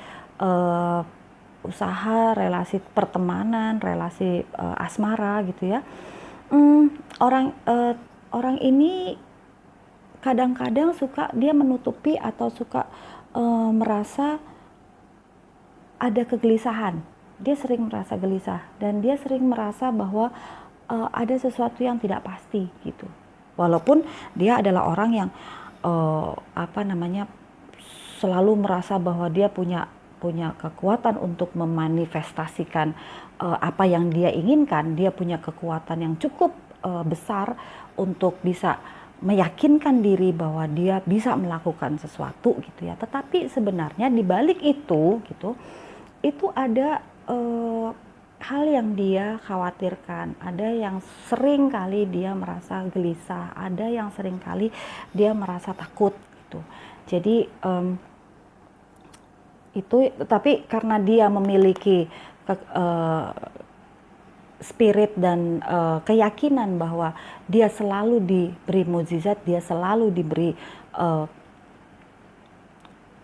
usaha, relasi pertemanan, relasi asmara gitu ya. Orang ini kadang-kadang suka dia menutupi atau suka merasa ada kegelisahan. Dia sering merasa gelisah dan dia sering merasa bahwa ada sesuatu yang tidak pasti gitu. Walaupun dia adalah orang yang selalu merasa bahwa dia punya kekuatan untuk memanifestasikan apa yang dia inginkan. Dia punya kekuatan yang cukup besar untuk bisa meyakinkan diri bahwa dia bisa melakukan sesuatu gitu ya. Tetapi sebenarnya di balik itu gitu, itu ada hal yang dia khawatirkan, ada yang sering kali dia merasa gelisah, ada yang sering kali dia merasa takut gitu. Jadi itu, tapi karena dia memiliki spirit dan keyakinan bahwa dia selalu diberi mukjizat, dia selalu diberi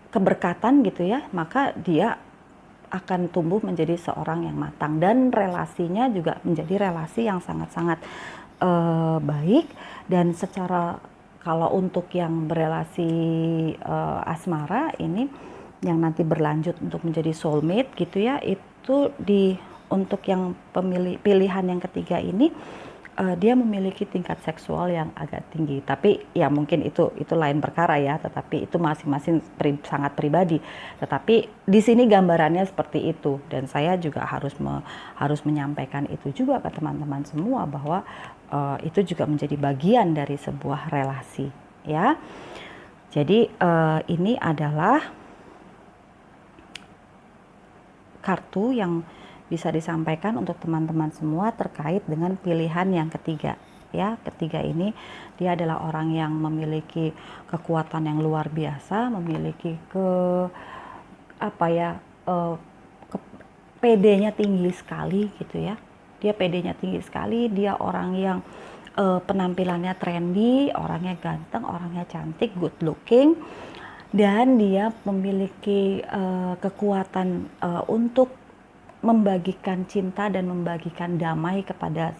keberkatan gitu ya, maka dia akan tumbuh menjadi seorang yang matang, dan relasinya juga menjadi relasi yang sangat-sangat baik. Dan secara kalau untuk yang berelasi asmara ini yang nanti berlanjut untuk menjadi soulmate gitu ya, itu untuk yang pilihan yang ketiga ini dia memiliki tingkat seksual yang agak tinggi, tapi ya mungkin itu lain perkara ya, tetapi itu masing-masing sangat pribadi. Tetapi di sini gambarannya seperti itu, dan saya juga harus menyampaikan itu juga ke teman-teman semua bahwa itu juga menjadi bagian dari sebuah relasi ya. Jadi ini adalah kartu yang bisa disampaikan untuk teman-teman semua terkait dengan pilihan yang ketiga ya. Ketiga ini dia adalah orang yang memiliki kekuatan yang luar biasa, memiliki PD-nya tinggi sekali gitu ya. Dia PD-nya tinggi sekali, dia orang yang penampilannya trendy, orangnya ganteng, orangnya cantik, good looking, dan dia memiliki kekuatan untuk membagikan cinta dan membagikan damai kepada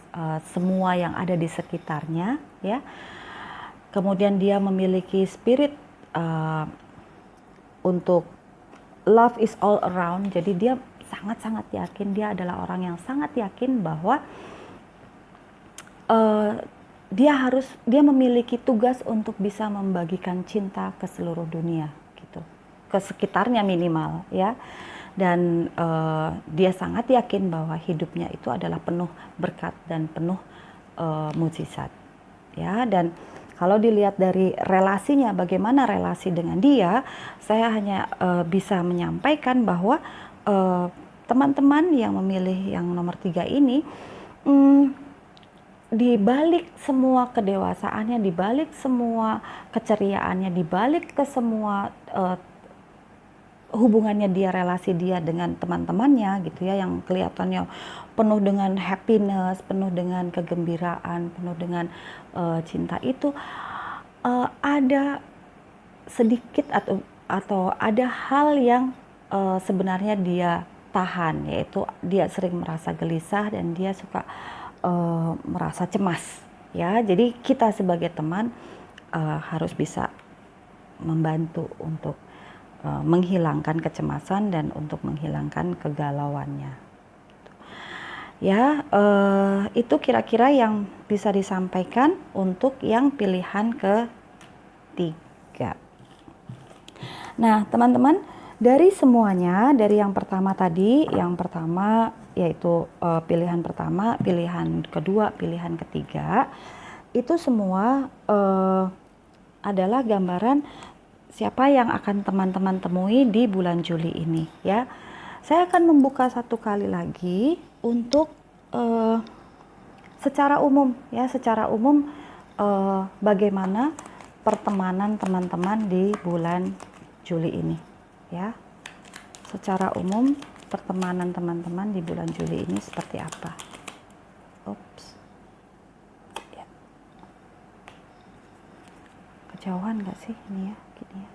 semua yang ada di sekitarnya ya. Kemudian dia memiliki spirit untuk love is all around. Jadi dia sangat-sangat yakin, dia adalah orang yang sangat yakin bahwa dia memiliki tugas untuk bisa membagikan cinta ke seluruh dunia gitu, ke sekitarnya minimal ya. Dan dia sangat yakin bahwa hidupnya itu adalah penuh berkat dan penuh mukjizat ya. Dan kalau dilihat dari relasinya, bagaimana relasi dengan dia, saya hanya bisa menyampaikan bahwa teman-teman yang memilih yang nomor 3 ini, di balik semua kedewasaannya, di balik semua keceriaannya, di balik ke semua hubungannya dia, relasi dia dengan teman-temannya gitu ya, yang kelihatannya penuh dengan happiness, penuh dengan kegembiraan, penuh dengan cinta, itu ada sedikit atau ada hal yang sebenarnya dia tahan, yaitu dia sering merasa gelisah dan dia suka merasa cemas ya. Jadi kita sebagai teman harus bisa membantu untuk menghilangkan kecemasan dan untuk menghilangkan kegalauannya ya. Itu kira-kira yang bisa disampaikan untuk yang pilihan ketiga. Nah teman-teman, dari semuanya, dari yang pertama tadi, yang pertama yaitu pilihan pertama, pilihan kedua, pilihan ketiga, itu semua adalah gambaran siapa yang akan teman-teman temui di bulan Juli ini ya. Saya akan membuka satu kali lagi untuk secara umum ya, secara umum bagaimana pertemanan teman-teman di bulan Juli ini ya. Secara umum pertemanan teman-teman di bulan Juli ini seperti apa? Ya. Kejauhan nggak sih ini ya? Gini ya.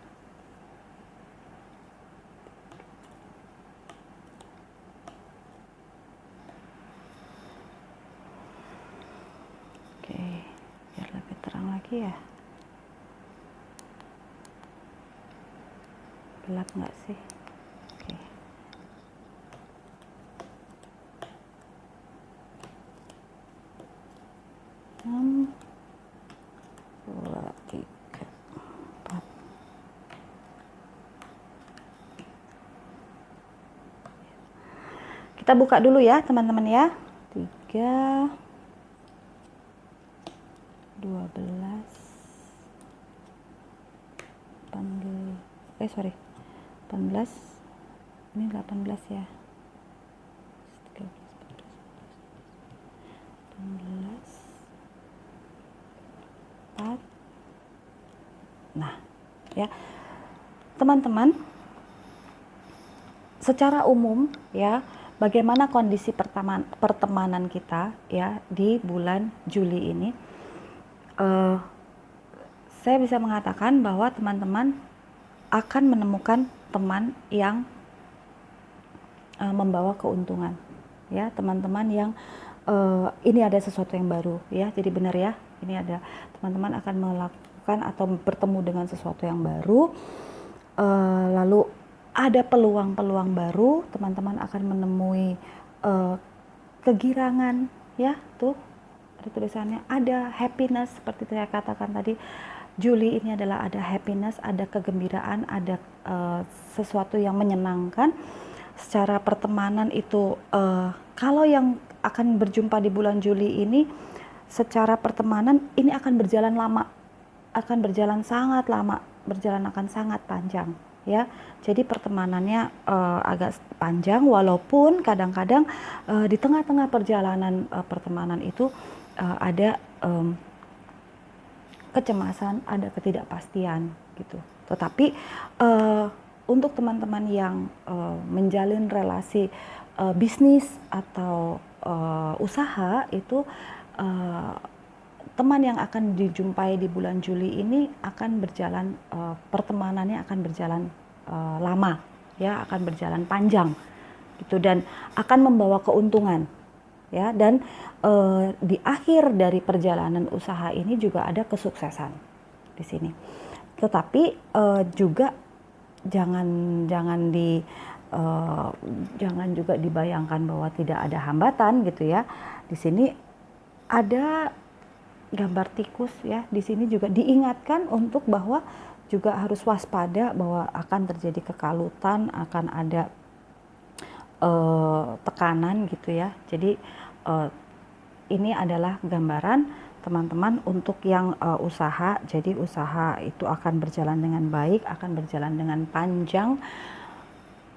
Oke, biar lebih terang lagi ya. Gelap nggak sih? Oke. Hmm. 2, 3, 4. Kita buka dulu ya teman-teman ya. 3, 12, 18, 18, ini 18 ya. 13, 14, 4. Nah, ya. Teman-teman, secara umum ya, bagaimana kondisi pertemanan kita ya di bulan Juli ini? Saya bisa mengatakan bahwa teman-teman akan menemukan teman yang membawa keuntungan ya, teman-teman yang ini ada sesuatu yang baru ya. Jadi benar ya, ini ada teman-teman akan melakukan atau bertemu dengan sesuatu yang baru. Lalu ada peluang-peluang baru, teman-teman akan menemui kegirangan ya, tuh ada tulisannya, ada happiness seperti saya katakan tadi. Juli ini adalah ada happiness, ada kegembiraan, ada sesuatu yang menyenangkan. Secara pertemanan itu kalau yang akan berjumpa di bulan Juli ini, secara pertemanan ini akan berjalan lama, akan berjalan sangat lama, berjalan akan sangat panjang ya. Jadi pertemanannya agak panjang, walaupun kadang-kadang di tengah-tengah perjalanan pertemanan itu ada kecemasan, ada ketidakpastian gitu. Tetapi untuk teman-teman yang menjalin relasi bisnis atau usaha itu, teman yang akan dijumpai di bulan Juli ini akan berjalan, pertemanannya akan berjalan lama ya, akan berjalan panjang gitu, dan akan membawa keuntungan ya. Dan di akhir dari perjalanan usaha ini juga ada kesuksesan di sini. Tetapi juga jangan juga dibayangkan bahwa tidak ada hambatan gitu ya. Di sini ada gambar tikus ya. Di sini juga diingatkan untuk bahwa juga harus waspada bahwa akan terjadi kekalutan, akan ada tekanan gitu ya. Jadi ini adalah gambaran teman-teman untuk yang usaha. Jadi usaha itu akan berjalan dengan baik, akan berjalan dengan panjang.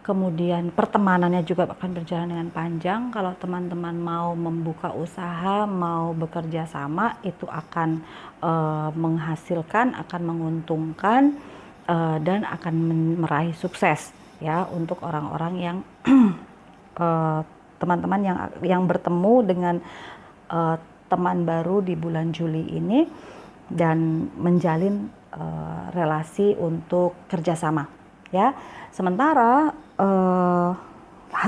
Kemudian pertemanannya juga akan berjalan dengan panjang. Kalau teman-teman mau membuka usaha, mau bekerja sama, itu akan menghasilkan, akan menguntungkan, dan akan meraih sukses ya untuk orang-orang yang teman-teman yang bertemu dengan teman baru di bulan Juli ini dan menjalin relasi untuk kerjasama ya. Sementara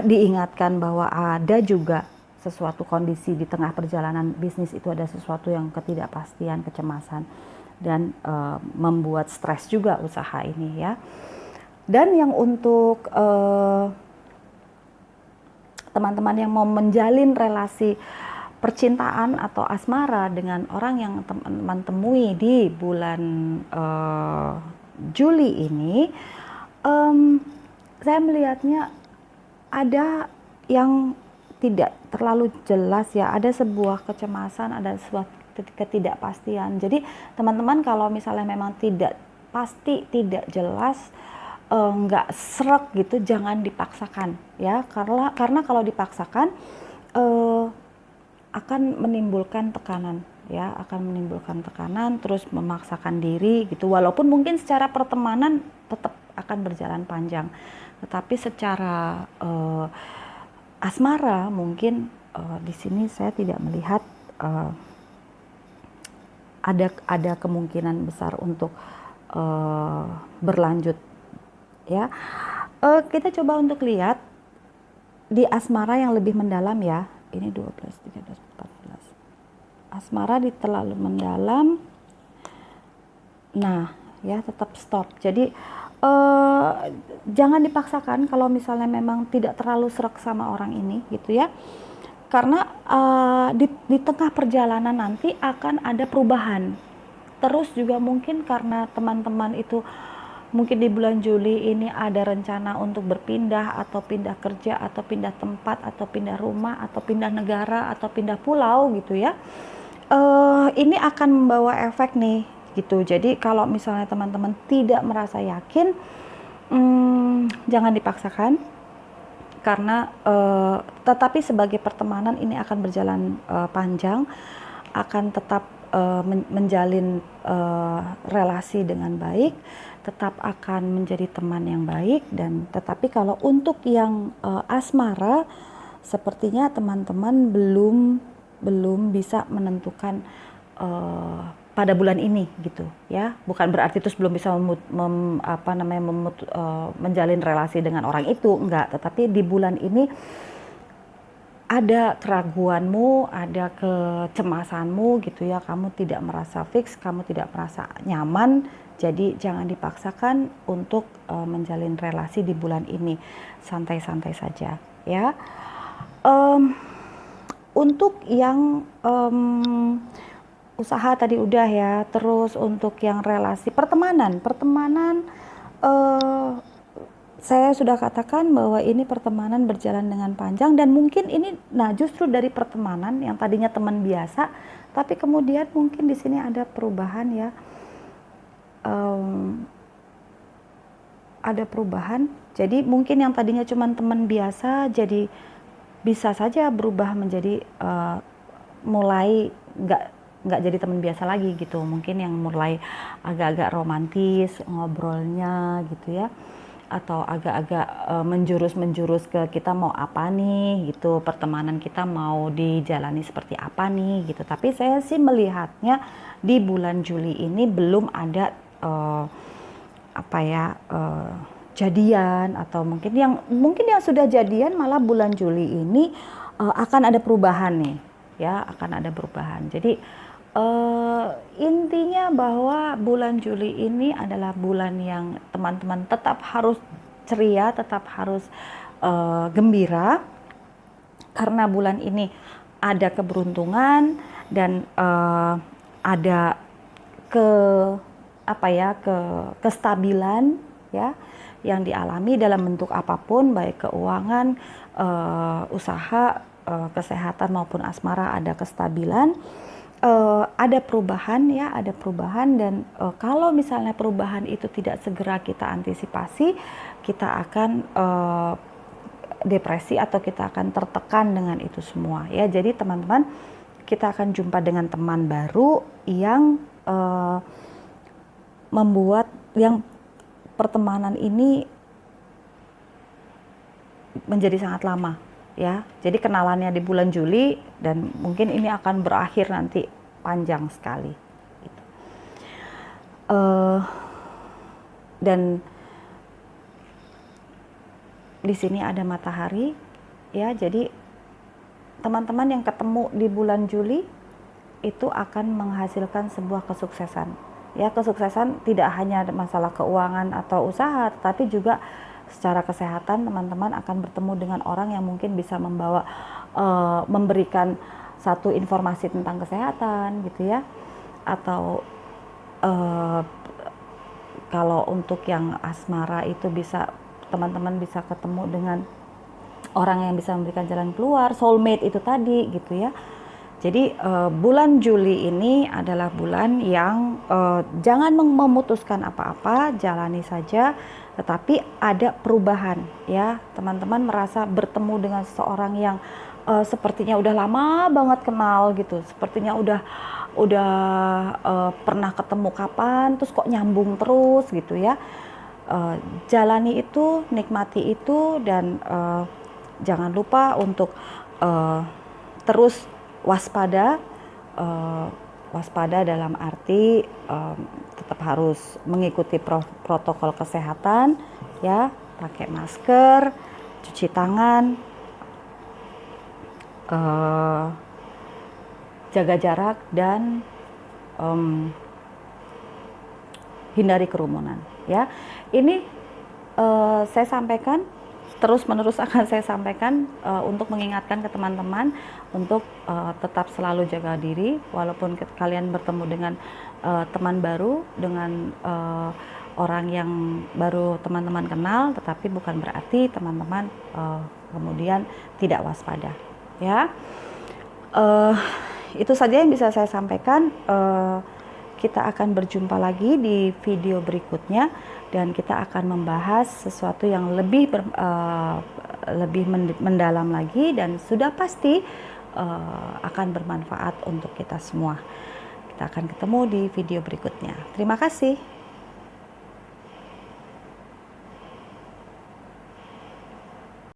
diingatkan bahwa ada juga sesuatu kondisi di tengah perjalanan bisnis itu, ada sesuatu yang ketidakpastian, kecemasan, dan membuat stres juga usaha ini ya. Dan yang untuk teman-teman yang mau menjalin relasi percintaan atau asmara dengan orang yang teman-teman temui di bulan Juli ini, saya melihatnya ada yang tidak terlalu jelas ya, ada sebuah kecemasan, ada sebuah ketidakpastian. Jadi teman-teman kalau misalnya memang tidak pasti, tidak jelas, nggak srek gitu, jangan dipaksakan ya, karena kalau dipaksakan akan menimbulkan tekanan ya, akan menimbulkan tekanan, terus memaksakan diri gitu, walaupun mungkin secara pertemanan tetap akan berjalan panjang, tetapi secara asmara mungkin di sini saya tidak melihat ada kemungkinan besar untuk berlanjut ya. Kita coba untuk lihat di asmara yang lebih mendalam ya. Ini 12, 13, 14. Asmara di terlalu mendalam. Nah, ya tetap stop. Jadi jangan dipaksakan kalau misalnya memang tidak terlalu serak sama orang ini gitu ya. Karena di tengah perjalanan nanti akan ada perubahan. Terus juga mungkin karena teman-teman itu mungkin di bulan Juli ini ada rencana untuk berpindah atau pindah kerja atau pindah tempat atau pindah rumah atau pindah negara atau pindah pulau gitu ya. Ini akan membawa efek nih gitu. Jadi kalau misalnya teman-teman tidak merasa yakin, jangan dipaksakan, karena tetapi sebagai pertemanan ini akan berjalan panjang, akan tetap menjalin relasi dengan baik, tetap akan menjadi teman yang baik. Dan tetapi kalau untuk yang asmara, sepertinya teman-teman belum bisa menentukan pada bulan ini gitu ya. Bukan berarti terus belum bisa menjalin relasi dengan orang itu, enggak, tetapi di bulan ini ada keraguanmu, ada kecemasanmu gitu ya, kamu tidak merasa fix, kamu tidak merasa nyaman, jadi jangan dipaksakan untuk menjalin relasi di bulan ini, santai-santai saja ya. Untuk yang usaha tadi udah ya, terus untuk yang relasi pertemanan saya sudah katakan bahwa ini pertemanan berjalan dengan panjang, dan mungkin ini, nah justru dari pertemanan yang tadinya teman biasa, tapi kemudian mungkin di sini ada perubahan ya, ada perubahan. Jadi mungkin yang tadinya cuma teman biasa, jadi bisa saja berubah menjadi mulai nggak jadi teman biasa lagi gitu. Mungkin yang mulai agak-agak romantis ngobrolnya gitu ya, atau agak-agak menjurus ke kita mau apa nih gitu, pertemanan kita mau dijalani seperti apa nih gitu. Tapi saya sih melihatnya di bulan Juli ini belum ada jadian, atau mungkin yang sudah jadian malah bulan Juli ini akan ada perubahan nih ya, akan ada perubahan. Jadi intinya bahwa bulan Juli ini adalah bulan yang teman-teman tetap harus ceria, tetap harus gembira, karena bulan ini ada keberuntungan dan ada kestabilan ya yang dialami dalam bentuk apapun, baik keuangan, usaha, kesehatan maupun asmara, ada kestabilan. Ada perubahan ya, ada perubahan, dan kalau misalnya perubahan itu tidak segera kita antisipasi, kita akan depresi atau kita akan tertekan dengan itu semua ya. Jadi teman-teman, kita akan jumpa dengan teman baru yang membuat yang pertemanan ini menjadi sangat lama ya. Jadi kenalannya di bulan Juli, dan mungkin ini akan berakhir nanti panjang sekali gitu. Dan di sini ada matahari ya, jadi teman-teman yang ketemu di bulan Juli itu akan menghasilkan sebuah kesuksesan ya. Kesuksesan tidak hanya masalah keuangan atau usaha, tetapi juga secara kesehatan. Teman-teman akan bertemu dengan orang yang mungkin bisa memberikan satu informasi tentang kesehatan gitu ya. Atau kalau untuk yang asmara itu teman-teman bisa ketemu dengan orang yang bisa memberikan jalan keluar, soulmate itu tadi gitu ya. Jadi bulan Juli ini adalah bulan yang jangan memutuskan apa-apa, jalani saja, tetapi ada perubahan ya. Teman-teman merasa bertemu dengan seseorang yang sepertinya udah lama banget kenal gitu, sepertinya udah pernah ketemu kapan, terus kok nyambung terus gitu ya. Jalani itu, nikmati itu, dan jangan lupa untuk terus waspada. Waspada dalam arti tetap harus mengikuti protokol kesehatan ya, pakai masker, cuci tangan, jaga jarak, dan hindari kerumunan ya. Ini saya sampaikan, terus-menerus akan saya sampaikan untuk mengingatkan ke teman-teman untuk tetap selalu jaga diri, walaupun kalian bertemu dengan teman baru, dengan orang yang baru teman-teman kenal, tetapi bukan berarti teman-teman kemudian tidak waspada ya. Itu saja yang bisa saya sampaikan. Kita akan berjumpa lagi di video berikutnya, dan kita akan membahas sesuatu yang lebih mendalam lagi, dan sudah pasti akan bermanfaat untuk kita semua. Kita akan ketemu di video berikutnya. Terima kasih.